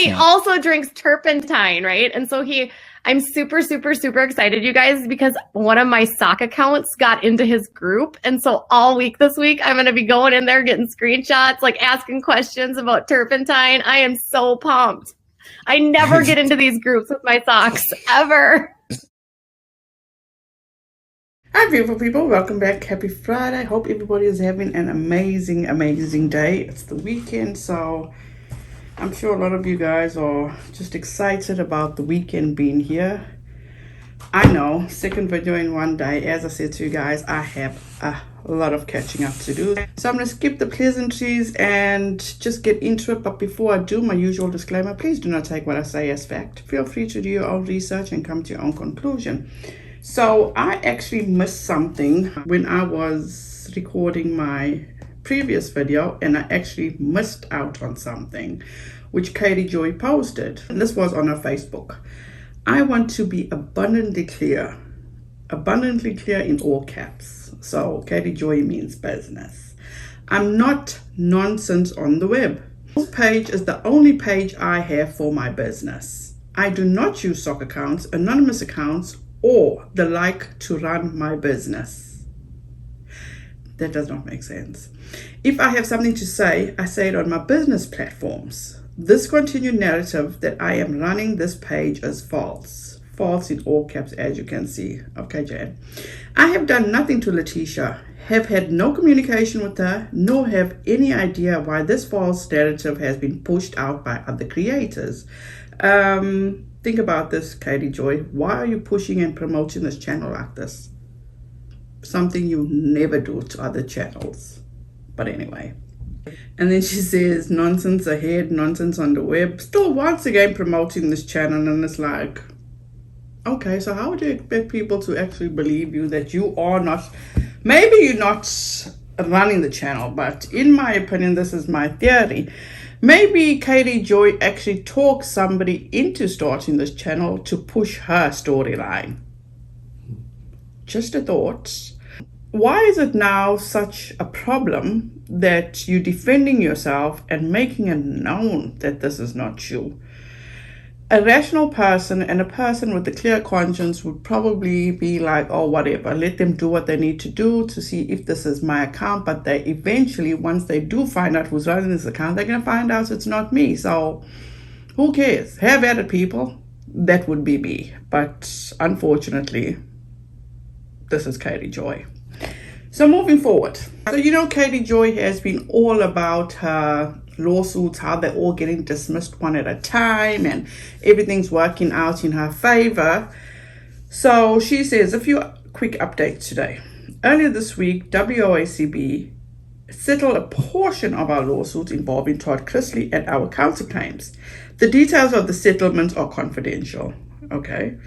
he also drinks turpentine, right? And so I'm super, super, super excited, you guys, because one of my sock accounts got into his group. And so all week this week, I'm going to be going in there, getting screenshots, like asking questions about turpentine. I am so pumped. I never get into these groups with my socks, ever. Hi beautiful people, welcome back. Happy Friday. Hope everybody is having an amazing, amazing day. It's the weekend, so I'm sure a lot of you guys are just excited about the weekend being here. I know, second video in one day. As I said to you guys, I have a lot of catching up to do. So I'm going to skip the pleasantries and just get into it. But before I do, my usual disclaimer, please do not take what I say as fact. Feel free to do your own research and come to your own conclusion. So I actually missed something when I was recording my previous video, and I actually missed out on something which Katie Joy posted. And this was on her Facebook. I want to be abundantly clear in all caps. So Katie Joy means business. I'm not nonsense on the web. This page is the only page I have for my business. I do not use sock accounts, anonymous accounts, or the like to run my business. That does not make sense. If I have something to say, I say it on my business platforms. This continued narrative that I am running this page is false. False in all caps, as you can see. Okay, Jan. I have done nothing to Letitia, have had no communication with her, nor have any idea why this false narrative has been pushed out by other creators. Think about this, Katie Joy. Why are you pushing and promoting this channel like this? Something you never do to other channels. But anyway. And then she says, nonsense ahead, nonsense on the web. Still once again promoting this channel, and it's like, okay, so how would you expect people to actually believe you that you are not, maybe you're not running the channel, but in my opinion, this is my theory. Maybe Katie Joy actually talked somebody into starting this channel to push her storyline. Just a thought. Why is it now such a problem that you're defending yourself and making it known that this is not you? A rational person and a person with a clear conscience would probably be like, oh, whatever, let them do what they need to do to see if this is my account. But they eventually, once they do find out who's running this account, they're going to find out it's not me. So who cares? Have at it, people. That would be me. But unfortunately, this is Katie Joy. So moving forward. So you know, Katie Joy has been all about her lawsuits, how they're all getting dismissed one at a time and everything's working out in her favor. So she says a few quick updates today. Earlier this week, WOACB settled a portion of our lawsuit involving Todd Chrisley and our counterclaims. The details of the settlement are confidential. Okay.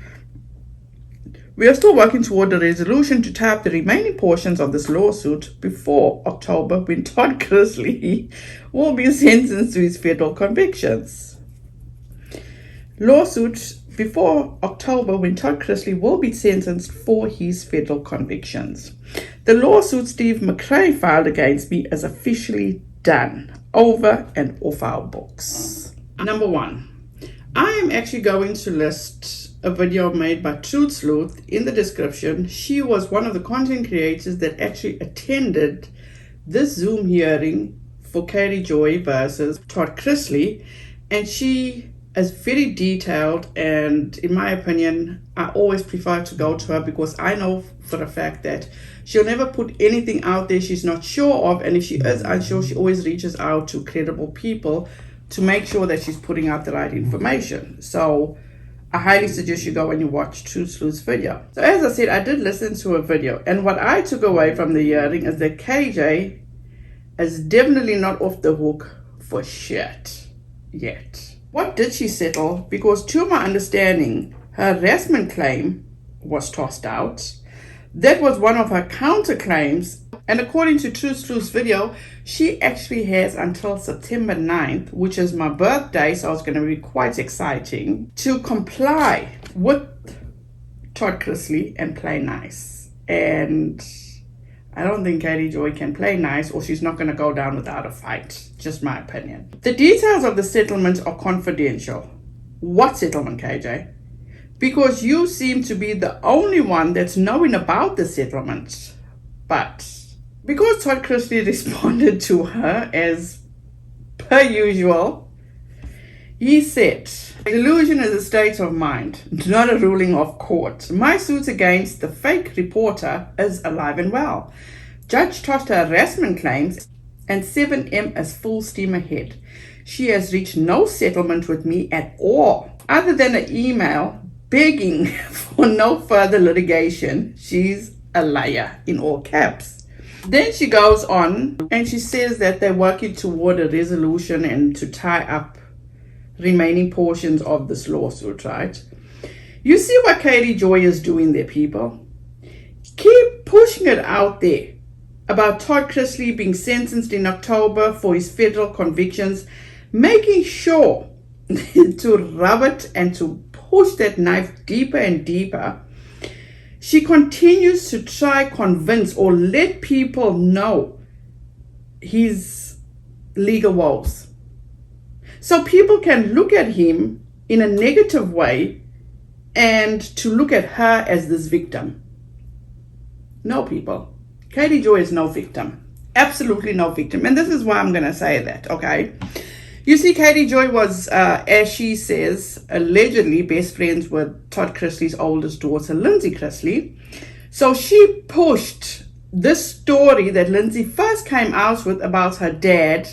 We are still working toward a resolution to tie up the remaining portions of this lawsuit before October, when Todd Chrisley will be sentenced to his federal convictions. Lawsuit before October, when Todd Chrisley will be sentenced for his federal convictions. The lawsuit Steve McRae filed against me is officially done, over and off our books. Number one, I am actually going to list a video made by SLEUTH in the description. She was one of the content creators that actually attended this Zoom hearing for Katie Joy versus Todd Chrisley, and she is very detailed, and in my opinion, I always prefer to go to her because I know for a fact that she'll never put anything out there she's not sure of, and if she is unsure, she always reaches out to credible people to make sure that she's putting out the right information. So I highly suggest you go and you watch SLEUTH's video. So as I said, I did listen to a video, and what I took away from the hearing is that KJ is definitely not off the hook for shit yet. What did she settle? Because to my understanding, her harassment claim was tossed out. That was one of her counterclaims, and according to SLEUTH's video, she actually has until September 9th, which is my birthday, so it's going to be quite exciting, to comply with Todd Chrisley and play nice. And I don't think Katie Joy can play nice, or she's not going to go down without a fight. Just my opinion. The details of the settlement are confidential. What settlement, KJ? Because you seem to be the only one that's knowing about the settlement. But because Todd Chrisley responded to her as per usual, he said, delusion is a state of mind, not a ruling of court. My suit against the fake reporter is alive and well. Judge tossed her harassment claims and 7M is full steam ahead. She has reached no settlement with me at all, other than an email begging for no further litigation. She's a liar, in all caps. Then she goes on and she says that they're working toward a resolution and to tie up remaining portions of this lawsuit, right? You see what Katie Joy is doing there, people? Keep pushing it out there about Todd Chrisley being sentenced in October for his federal convictions, making sure to rub it and to push that knife deeper and deeper. She continues to try convince or let people know his legal woes, so people can look at him in a negative way and to look at her as this victim. No, people. Katie Joy is no victim. Absolutely no victim. And this is why I'm going to say that, okay? You see, Katie Joy was, as she says, allegedly best friends with Todd Chrisley's oldest daughter, Lindsay Chrisley. So she pushed this story that Lindsay first came out with about her dad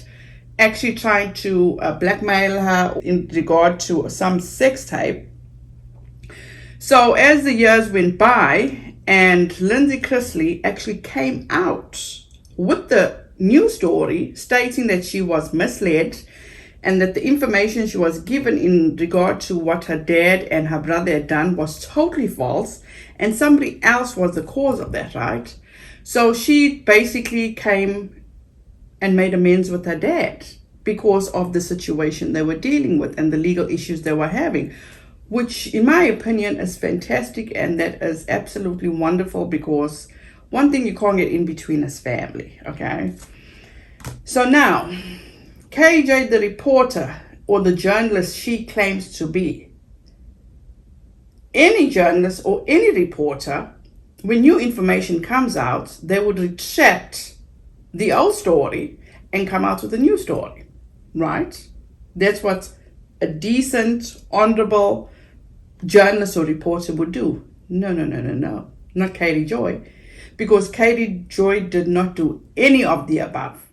actually trying to blackmail her in regard to some sex tape. So as the years went by and Lindsay Chrisley actually came out with the new story stating that she was misled and that the information she was given in regard to what her dad and her brother had done was totally false and somebody else was the cause of that, right? So she basically came and made amends with her dad because of the situation they were dealing with and the legal issues they were having, which in my opinion is fantastic, and that is absolutely wonderful, because one thing you can't get in between is family, okay? So now, KJ, the reporter or the journalist she claims to be, any journalist or any reporter, when new information comes out, they would retract the old story and come out with a new story, right? That's what a decent, honorable journalist or reporter would do. No, not Katie Joy, because Katie Joy did not do any of the above.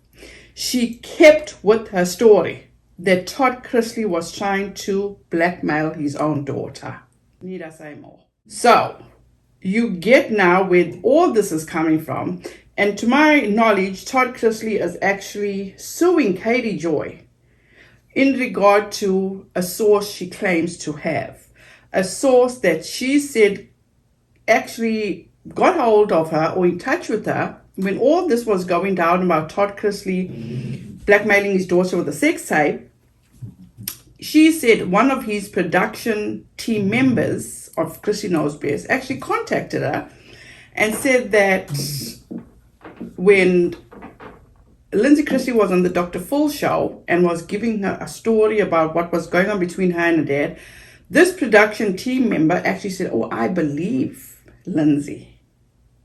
She kept with her story that Todd Chrisley was trying to blackmail his own daughter. Need I say more? So you get now where all this is coming from. And to my knowledge, Todd Chrisley is actually suing Katie Joy in regard to a source she claims to have. A source that she said actually got hold of her or in touch with her when all this was going down about Todd Chrisley blackmailing his daughter with a sex tape. She said one of his production team members of Chrisley Knows Best actually contacted her and said that when Lindsay Chrisley was on the Dr. Phil show and was giving her a story about what was going on between her and her dad, this production team member actually said, "Oh, I believe Lindsay."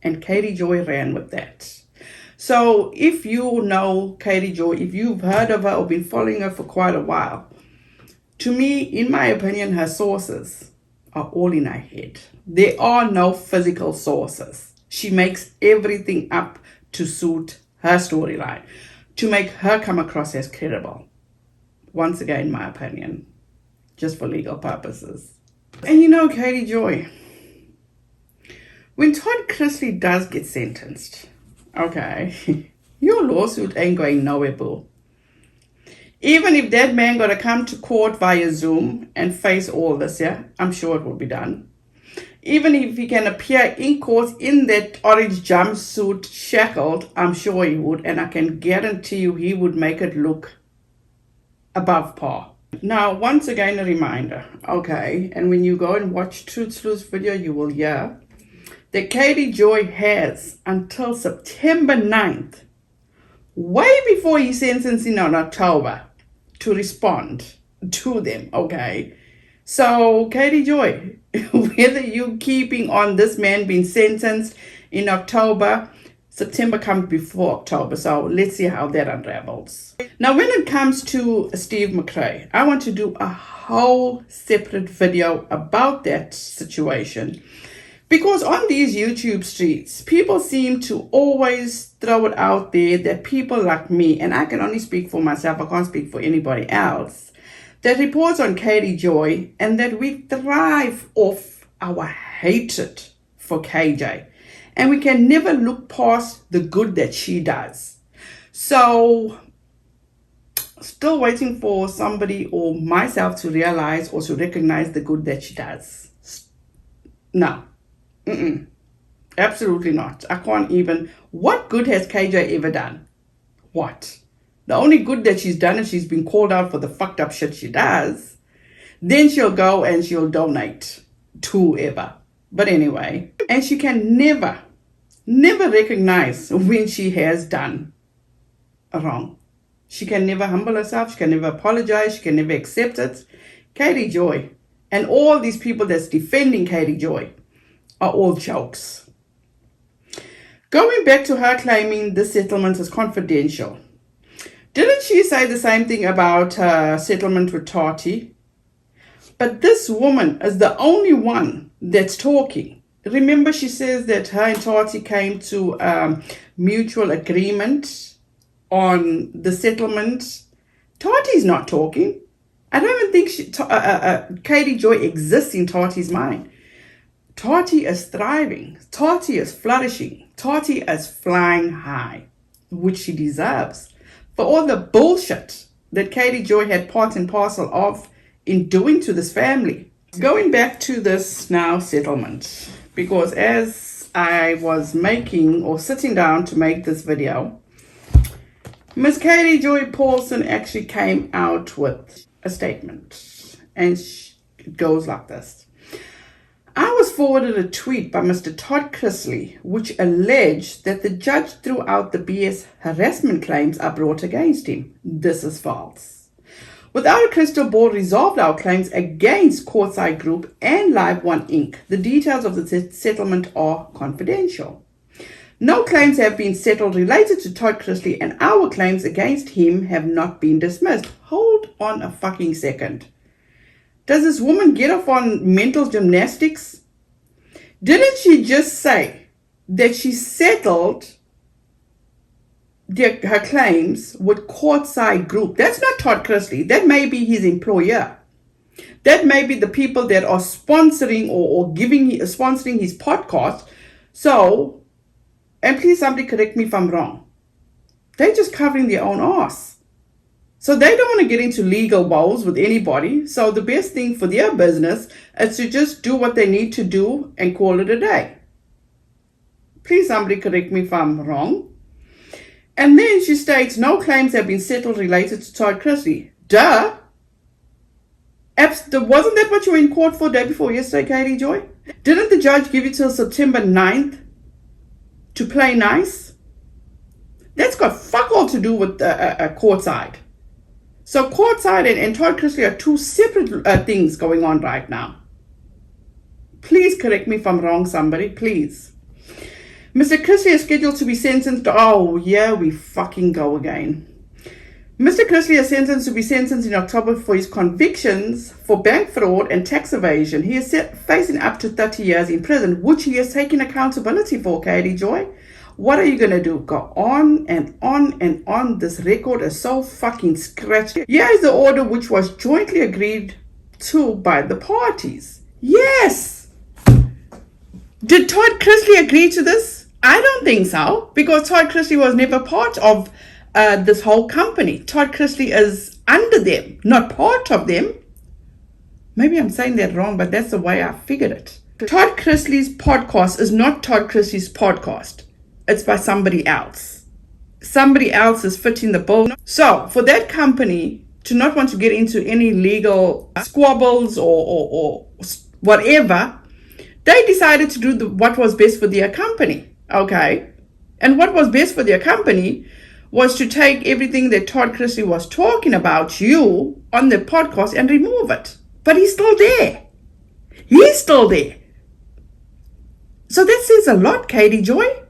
And Katie Joy ran with that. So if you know Katie Joy, if you've heard of her or been following her for quite a while, to me, in my opinion, her sources are all in her head. There are no physical sources. She makes everything up to suit her storyline, to make her come across as credible. Once again, my opinion, just for legal purposes. And you know, Katie Joy, when Todd Chrisley does get sentenced, okay, your lawsuit ain't going nowhere, boo. Even if that man got to come to court via Zoom and face all this, yeah, I'm sure it will be done. Even if he can appear in court in that orange jumpsuit shackled, I'm sure he would. And I can guarantee you he would make it look above par. Now, once again, a reminder, okay, and when you go and watch Truth Sleuth's video, you will hear that Katie Joy has until September 9th, way before his sentencing in October, to respond to them, okay? So, Katie Joy, whether you're keeping on this man being sentenced in October, September comes before October, so let's see how that unravels. Now, when it comes to Steve McRae, I want to do a whole separate video about that situation, because on these YouTube streets, people seem to always throw it out there that people like me, and I can only speak for myself, I can't speak for anybody else, that reports on Katie Joy and that we thrive off our hatred for KJ. And we can never look past the good that she does. So, still waiting for somebody or myself to realize or to recognize the good that she does. No. Absolutely not. I can't even. What good has KJ ever done? What? The only good that she's done is she's been called out for the fucked up shit she does. Then she'll go and she'll donate to whoever. But anyway, and she can never recognize when she has done wrong. She can never humble herself. She can never apologize. She can never accept it. Katie Joy and all these people that's defending Katie Joy are all jokes. Going back to her claiming the settlement is confidential. Didn't she say the same thing about her settlement with Tati? But this woman is the only one that's talking. Remember, she says that her and Tati came to mutual agreement on the settlement. Tati's not talking. I don't even think Katie Joy exists in Tati's mind. Tati is thriving. Tati is flourishing. Tati is flying high, which she deserves. For all the bullshit that Katie Joy had part and parcel of in doing to this family. Going back to this now settlement, because as I was making or sitting down to make this video, Miss Katie Joy Paulson actually came out with a statement, and it goes like this. I was forwarded a tweet by Mr. Todd Chrisley, which alleged that the judge threw out the BS harassment claims are brought against him. This is false. Without a crystal ball, resolved our claims against Courtside Group and Live One Inc. The details of the settlement are confidential. No claims have been settled related to Todd Chrisley, and our claims against him have not been dismissed. Hold on a fucking second. Does this woman get off on mental gymnastics? Didn't she just say that she settled her claims with Courtside Group? That's not Todd Chrisley. That may be his employer. That may be the people that are sponsoring or sponsoring his podcast. So, and please somebody correct me if I'm wrong, they're just covering their own ass. So they don't want to get into legal woes with anybody. So the best thing for their business is to just do what they need to do and call it a day. Please somebody correct me if I'm wrong. And then she states, no claims have been settled related to Todd Chrisley. Duh. Wasn't that what you were in court for day before yesterday, Katie Joy? Didn't the judge give you till September 9th to play nice? That's got fuck all to do with Courtside. So Courtside and Todd Chrisley are two separate things going on right now. Please correct me if I'm wrong, somebody, please. Mr. Chrisley is scheduled to be sentenced. Oh, yeah, we fucking go again. Mr. Chrisley is sentenced to be sentenced in October for his convictions for bank fraud and tax evasion. He is facing up to 30 years in prison, which he has taken accountability for, Katie Joy. What are you going to do? Go on and on and on. This record is so fucking scratchy. Here is the order which was jointly agreed to by the parties. Yes! Did Todd Chrisley agree to this? I don't think so, because Todd Chrisley was never part of this whole company. Todd Chrisley is under them, not part of them. Maybe I'm saying that wrong, but that's the way I figured it. Todd Chrisley's podcast is not Todd Chrisley's podcast. It's by somebody else. Somebody else is fitting the bill. So for that company to not want to get into any legal squabbles or whatever, They decided to do what was best for their company, okay? And what was best for their company was to take everything that Todd Chrisley was talking about you on the podcast and remove it. But he's still there. He's still there. So that says a lot, Katie Joy.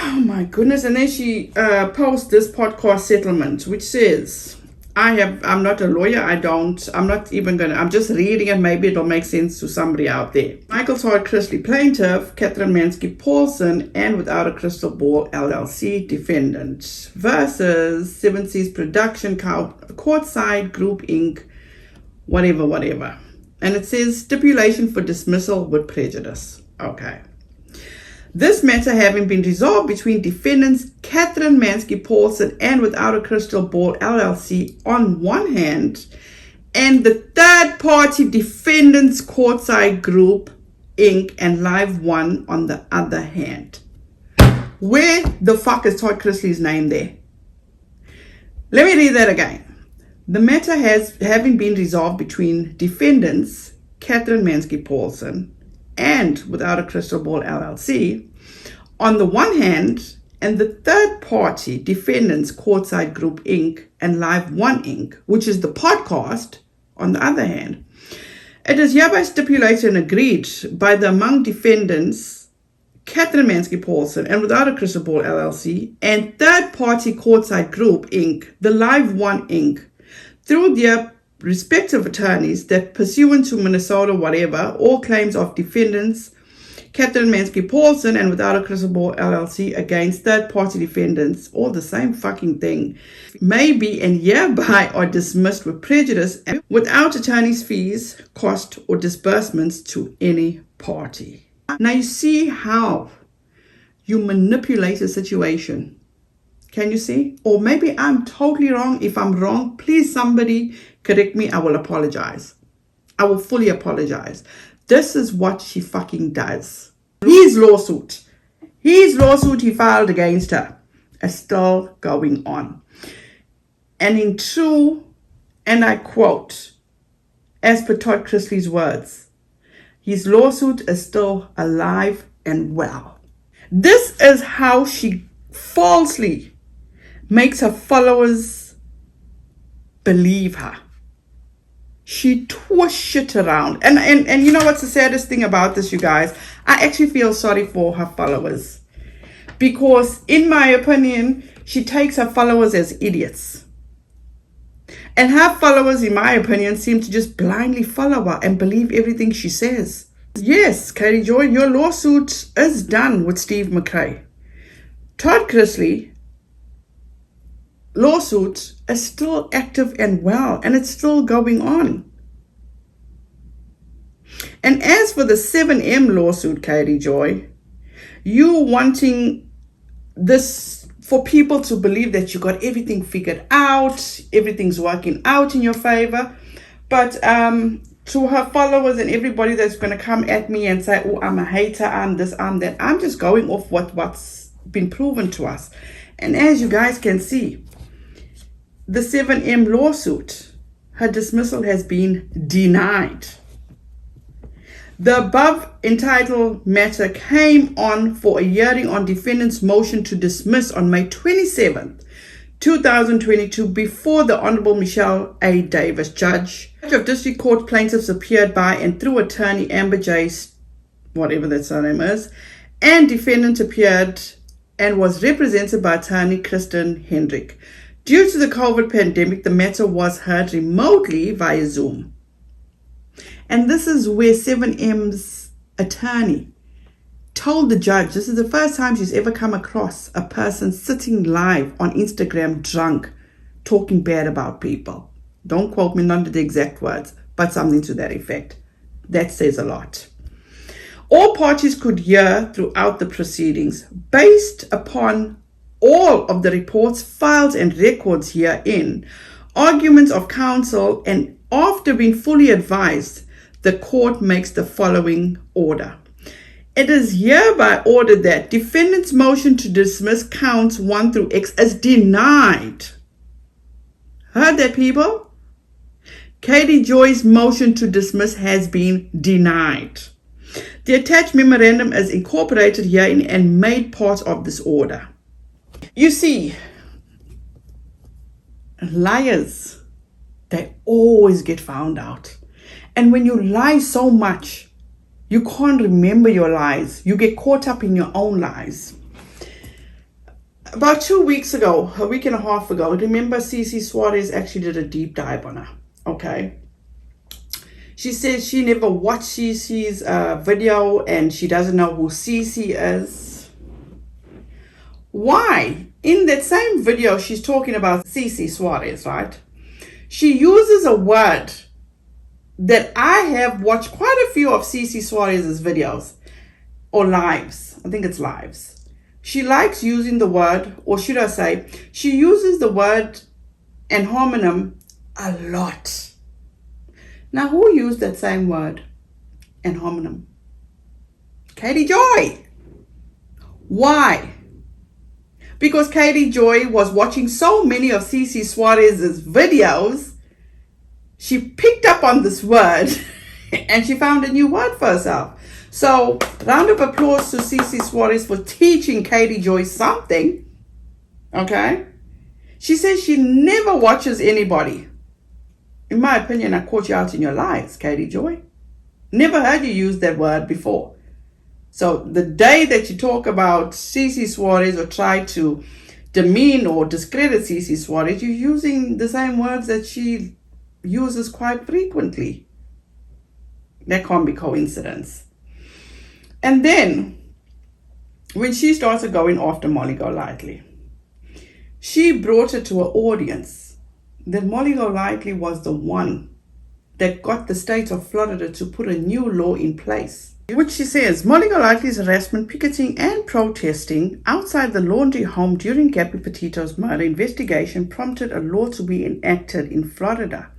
Oh my goodness. And then she posts this podcast settlement, which says, I'm not a lawyer. I'm just reading it. Maybe it'll make sense to somebody out there. Michael Todd Chrisley, plaintiff, Catherine Mansky-Paulson, and Without a Crystal Ball, LLC, defendant, versus 7 Seas Production, Courtside Group, Inc., whatever. And it says stipulation for dismissal with prejudice. Okay. This matter having been resolved between defendants Catherine Mansky-Paulson and Without a Crystal Ball LLC on one hand, and the third-party defendants Courtside Group Inc. and Live One on the other hand. Where the fuck is Todd Chrisley's name there? Let me read that again. The matter having been resolved between defendants Catherine Mansky-Paulson and Without a Crystal Ball LLC on the one hand, and the third party defendants Courtside Group Inc. and Live One Inc., which is the podcast, on the other hand, it is hereby stipulated and agreed by the among defendants Catherine Mansky-Paulson and Without a Crystal Ball LLC and third party Courtside Group Inc., the Live One Inc., through their respective attorneys, that pursuant to Minnesota whatever, all claims of defendants Catherine Mansky-Paulson and Without a Crystal Ball LLC against third-party defendants, all the same fucking thing, may be and hereby are dismissed with prejudice and without attorney's fees, cost, or disbursements to any party. Now you see how you manipulate a situation. Can you see? Or maybe I'm totally wrong. If I'm wrong, please somebody correct me. I will apologize. I will fully apologize. This is what she fucking does. His lawsuit he filed against her is still going on. And in true, and I quote, as per Todd Chrisley's words, his lawsuit is still alive and well. This is how she falsely makes her followers believe her. She twists shit around. And you know what's the saddest thing about this, you guys? I actually feel sorry for her followers. Because in my opinion, she takes her followers as idiots. And her followers, in my opinion, seem to just blindly follow her and believe everything she says. Yes, Katie Joy, your lawsuit is done with Steve McRae. Todd Chrisley lawsuit is still active and well, and it's still going on. And as for the 7M lawsuit, Katie Joy, you wanting this for people to believe that you got everything figured out, everything's working out in your favor, but to her followers and everybody that's going to come at me and say, oh, I'm a hater, I'm this, I'm that, I'm just going off what's been proven to us. And as you guys can see, the 7M lawsuit, her dismissal has been denied. The above entitled matter came on for a hearing on defendant's motion to dismiss on May 27th, 2022 before the Honorable Michelle A. Davis, Judge of District Court. Plaintiffs appeared by and through attorney Amber J. whatever that surname is, and defendant appeared and was represented by attorney Kristen Hendrick. Due to the COVID pandemic, the matter was heard remotely via Zoom. And this is where 7M's attorney told the judge, this is the first time she's ever come across a person sitting live on Instagram drunk, talking bad about people. Don't quote me, not the exact words, but something to that effect. That says a lot. All parties could hear throughout the proceedings, based upon all of the reports, files, and records herein, arguments of counsel, and after being fully advised, the court makes the following order. It is hereby ordered that defendant's motion to dismiss counts 1 through X is denied. Heard that, people? Katie Joy's motion to dismiss has been denied. The attached memorandum is incorporated herein and made part of this order. You see, liars, they always get found out. And when you lie so much, you can't remember your lies. You get caught up in your own lies. About 2 weeks ago, a week and a half ago, remember SUAREZ actually did a deep dive on her. Okay. She says she never watched Cece's video and she doesn't know who Cece is. Why? In that same video, she's talking about SUAREZ, right? She uses a word that I have watched quite a few of SUAREZ's videos or lives. I think it's lives. She likes using the word, or should I say, she uses the word and homonym a lot. Now, who used that same word and homonym? Katie Joy. Why? Because Katie Joy was watching so many of SUAREZ's videos, she picked up on this word and she found a new word for herself. So, round of applause to SUAREZ for teaching Katie Joy something. Okay? She says she never watches anybody. In my opinion, I caught you out in your lies, Katie Joy. Never heard you use that word before. So the day that you talk about SUAREZ or try to demean or discredit SUAREZ, you're using the same words that she uses quite frequently. That can't be coincidence. And then, when she started going after Molly Golightly, she brought it to her audience that Molly Golightly was the one that got the state of Florida to put a new law in place, which she says Molly Golightly's harassment, picketing and protesting outside the laundry home during Gabby Petito's murder investigation prompted a law to be enacted in Florida.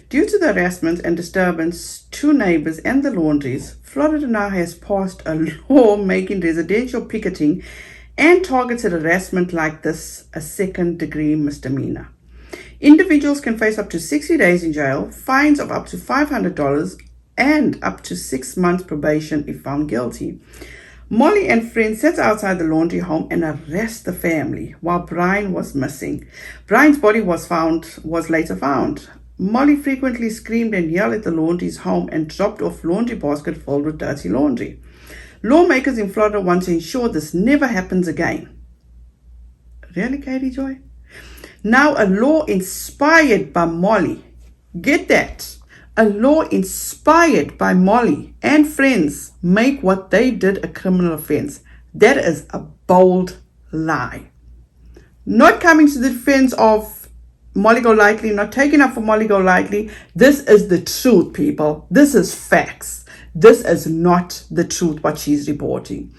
Due to the harassment and disturbance to neighbors and the laundries, Florida now has passed a law making residential picketing and targeted harassment like this a second-degree misdemeanor. Individuals can face up to 60 days in jail, fines of up to $500, and up to 6 months probation if found guilty. Molly and friends sat outside the laundry home and arrested the family while Brian was missing. Brian's body was later found. Molly frequently screamed and yelled at the laundry's home and dropped off laundry basket filled with dirty laundry. Lawmakers in Florida want to ensure this never happens again. Really, Katie Joy? Now a law inspired by Molly. Get that? A law inspired by Molly and friends make what they did a criminal offense. That is a bold lie. Not coming to the defense of Molly Golightly, not taking up for Molly Golightly. This is the truth, people. This is facts. This is not the truth, what she's reporting.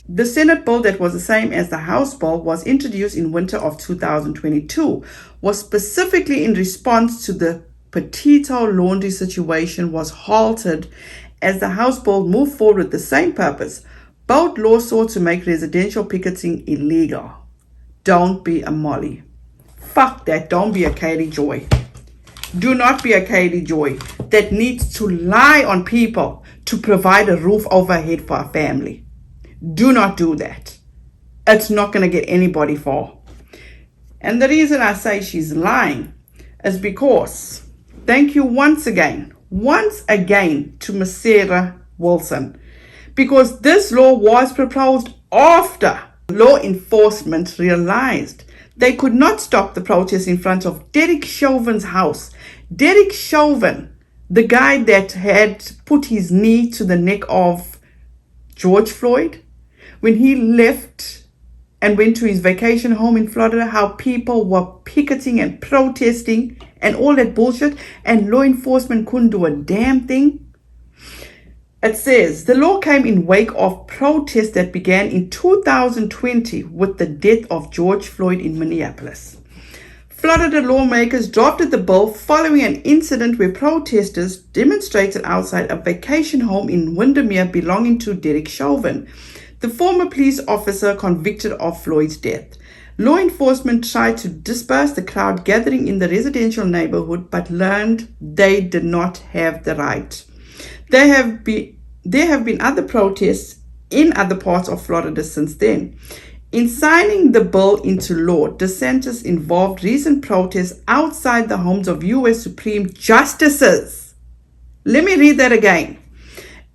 The Senate bill that was the same as the House bill was introduced in winter of 2022, was specifically in response to the Petito laundry situation was halted as the House bill moved forward with the same purpose. Both laws sought to make residential picketing illegal. Don't be a Molly. Fuck that. Don't be a Katie Joy. Do not be a Katie Joy that needs to lie on people to provide a roof over her head for a family. Do not do that. It's not going to get anybody far. And the reason I say she's lying is because, thank you once again to Ms. Sarah Wilson, because this law was proposed after law enforcement realized they could not stop the protest in front of Derek Chauvin's house. Derek Chauvin, the guy that had put his knee to the neck of George Floyd, when he left and went to his vacation home in Florida, how people were picketing and protesting and all that bullshit, and law enforcement couldn't do a damn thing. It says the law came in wake of protests that began in 2020 with the death of George Floyd in Minneapolis. Florida lawmakers drafted the bill following an incident where protesters demonstrated outside a vacation home in Windermere belonging to Derek Chauvin, the former police officer convicted of Floyd's death. Law enforcement tried to disperse the crowd gathering in the residential neighborhood, but learned they did not have the right. There have been other protests in other parts of Florida since then. In signing the bill into law, dissenters involved recent protests outside the homes of U.S. Supreme Justices. Let me read that again.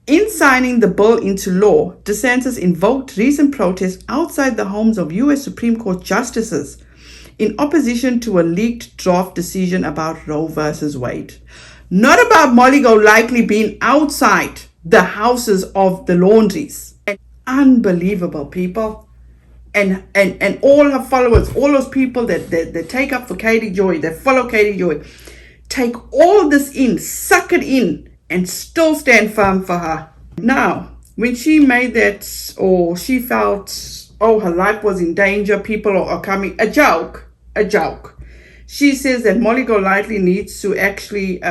In signing the bill into law, dissenters invoked recent protests outside the homes of U.S. Supreme Court justices in opposition to a leaked draft decision about Roe versus Wade. Not about Molly Golightly being outside the houses of the laundries. Unbelievable, people. And all her followers, all those people that take up for Katie Joy, that follow Katie Joy, take all this in, suck it in, and still stand firm for her. Now, when she made that, or she felt, oh, her life was in danger, people are coming, a joke. She says that Molly Golightly needs to actually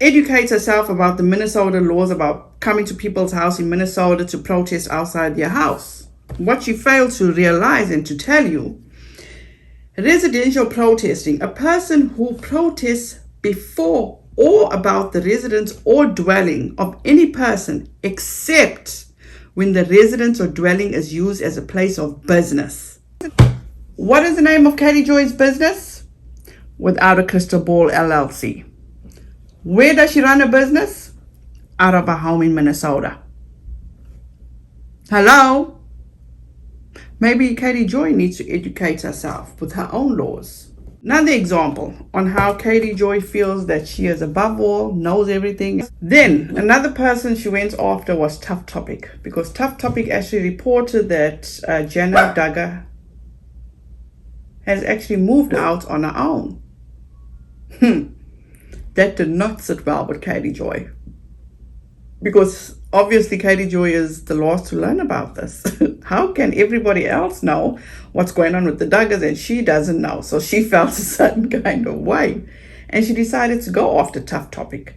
educate herself about the Minnesota laws about coming to people's house in Minnesota to protest outside their house. What she failed to realize and to tell you, residential protesting, a person who protests before or about the residence or dwelling of any person except when the residence or dwelling is used as a place of business. What is the name of Katie Joy's business? Without a Crystal Ball LLC. Where does she run a business? Out of a home in Minnesota. Hello? Maybe Katie Joy needs to educate herself with her own laws. Another example on how Katie Joy feels that she is above all, knows everything. Then another person she went after was Tough Topic, because Tough Topic actually reported that Jenna Duggar has actually moved out on her own. That did not sit well with Katie Joy, because obviously Katie Joy is the last to learn about this. How can everybody else know what's going on with the Duggars and she doesn't know? So she felt a certain kind of way, and she decided to go after Tough Topic,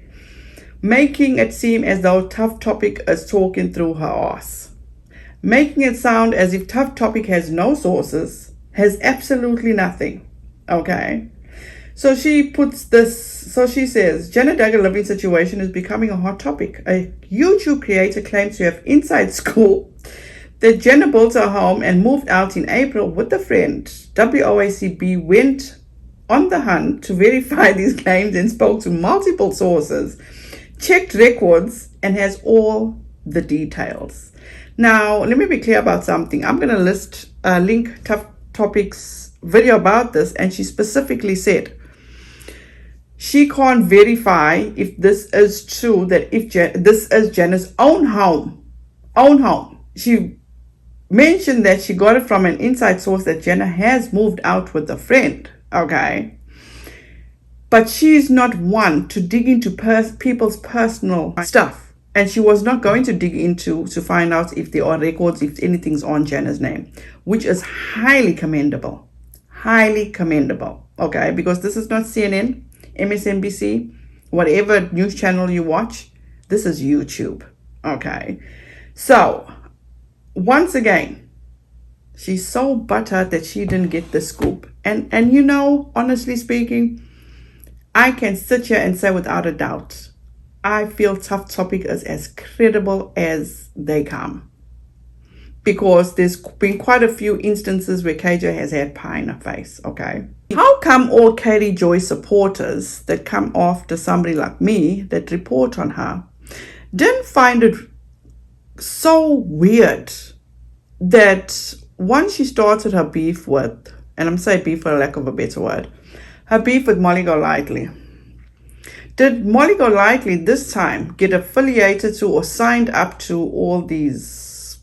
making it seem as though Tough Topic is talking through her ass, making it sound as if Tough Topic has no sources, has absolutely nothing. Okay, so she puts this. So she says, Jenna Duggar living situation is becoming a hot topic. A YouTube creator claims to have inside scoop that Jenna built her home and moved out in April with a friend. WOACB went on the hunt to verify these claims and spoke to multiple sources, checked records, and has all the details. Now, let me be clear about something. I'm going to link Tough Topic's video about this, and she specifically said she can't verify if this is true, that if this is Jenna's own home. She mentioned that she got it from an inside source that Jenna has moved out with a friend, okay? But she's not one to dig into people's personal stuff. And she was not going to dig into to find out if there are records, if anything's on Jenna's name, which is highly commendable, okay? Because this is not CNN, MSNBC, whatever news channel you watch. This is YouTube, okay? So once again, she's so butthurt that she didn't get the scoop. And you know, honestly speaking, I can sit here and say without a doubt, I feel Tough Topic is as credible as they come, because there's been quite a few instances where KJ has had pie in her face, okay? How come all Katie Joy supporters that come after somebody like me that report on her didn't find it so weird that once she started her beef with, and I'm saying beef for lack of a better word, her beef with Molly Golightly, did Molly Golightly this time get affiliated to or signed up to all these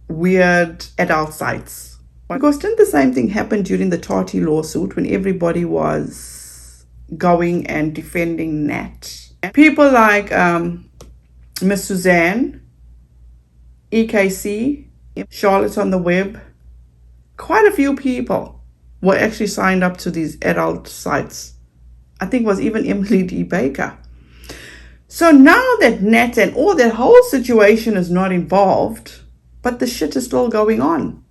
weird adult sites? Because didn't the same thing happen during the Tati lawsuit when everybody was going and defending Nat? People like Miss Suzanne, EKC, Charlotte on the Web, quite a few people were actually signed up to these adult sites. I think it was even Emily D. Baker. So now that Nat and all that whole situation is not involved, but the shit is still going on.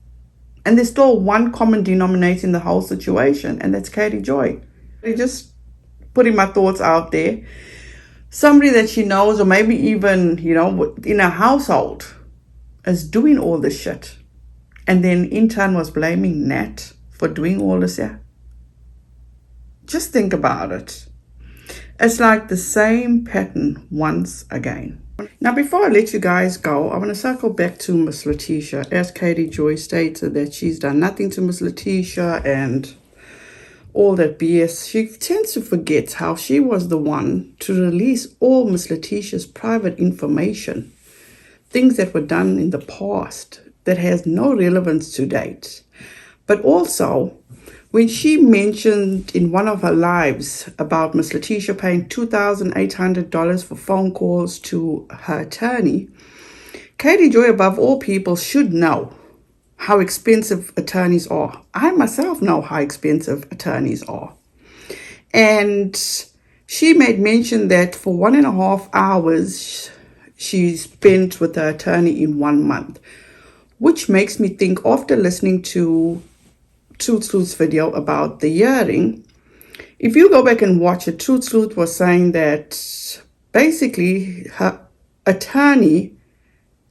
And there's still one common denominator in the whole situation, and that's Katie Joy. Just putting my thoughts out there. Somebody that she knows, or maybe even, you know, in a household, is doing all this shit. And then in turn was blaming Nat for doing all this, yeah. Just think about it. It's like the same pattern once again. Now, before I let you guys go, I want to circle back to Miss Letitia. As Katie Joy stated that she's done nothing to Miss Letitia and all that BS. She tends to forget how she was the one to release all Miss Letitia's private information. Things that were done in the past that has no relevance to date. But also, when she mentioned in one of her lives about Miss Letitia paying $2,800 for phone calls to her attorney, Katie Joy, above all people, should know how expensive attorneys are. I myself know how expensive attorneys are. And she made mention that for 1.5 hours she spent with her attorney in 1 month, which makes me think, after listening to Truth Sleuth's video about the hearing, if you go back and watch it, Truth Sleuth was saying that basically her attorney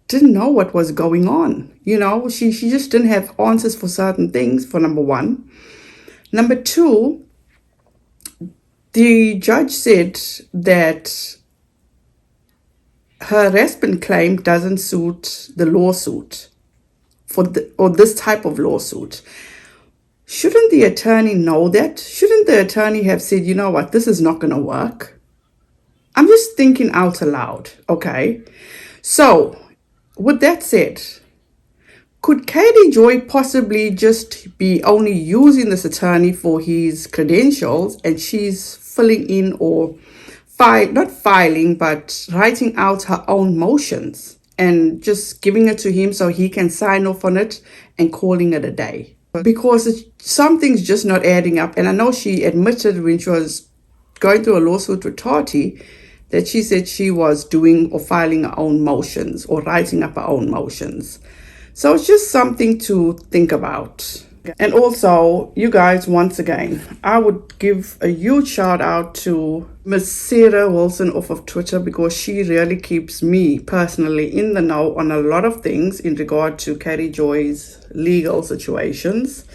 didn't know what was going on. You know, she just didn't have answers for certain things, for number one. Number two, the judge said that her harassment claim doesn't suit the lawsuit or this type of lawsuit. Shouldn't the attorney know that? Shouldn't the attorney have said, you know what, this is not going to work? I'm just thinking out aloud, okay? So, with that said, could Katie Joy possibly just be only using this attorney for his credentials, and she's filling in or not filing, but writing out her own motions and just giving it to him so he can sign off on it and calling it a day? Because something's just not adding up. And I know she admitted when she was going through a lawsuit with Tati that she said she was doing or filing her own motions or writing up her own motions. So it's just something to think about. And also, you guys, once again, I would give a huge shout out to Miss Sarah Wilson off of Twitter, because she really keeps me personally in the know on a lot of things in regard to Katie Joy's legal situations.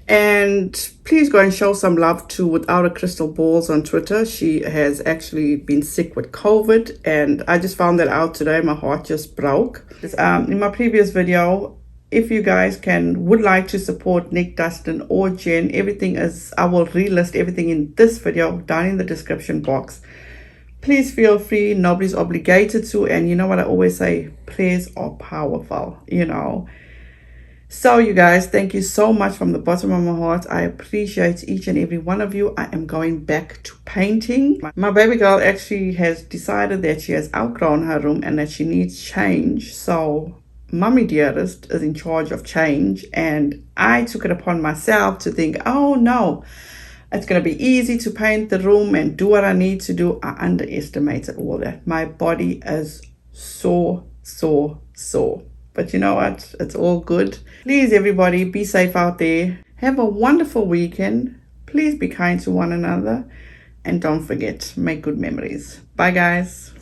And please go and show some love to Without a Crystal Balls on Twitter. She has actually been sick with COVID, and I just found that out today. My heart just broke. In my previous video, if you guys would like to support Nick, Dustin, or Jen, everything is, I will relist everything in this video down in the description box. Please feel free. Nobody's obligated to. And you know what I always say, prayers are powerful, you know. So you guys, thank you so much from the bottom of my heart. I appreciate each and every one of you. I am going back to painting. My baby girl actually has decided that she has outgrown her room and that she needs change. So Mommy Dearest is in charge of change, and I took it upon myself to think, oh no, it's going to be easy to paint the room and do what I need to do. I underestimated all that. My body is sore. But you know what? It's all good. Please, everybody, be safe out there. Have a wonderful weekend. Please be kind to one another. And don't forget, make good memories. Bye, guys.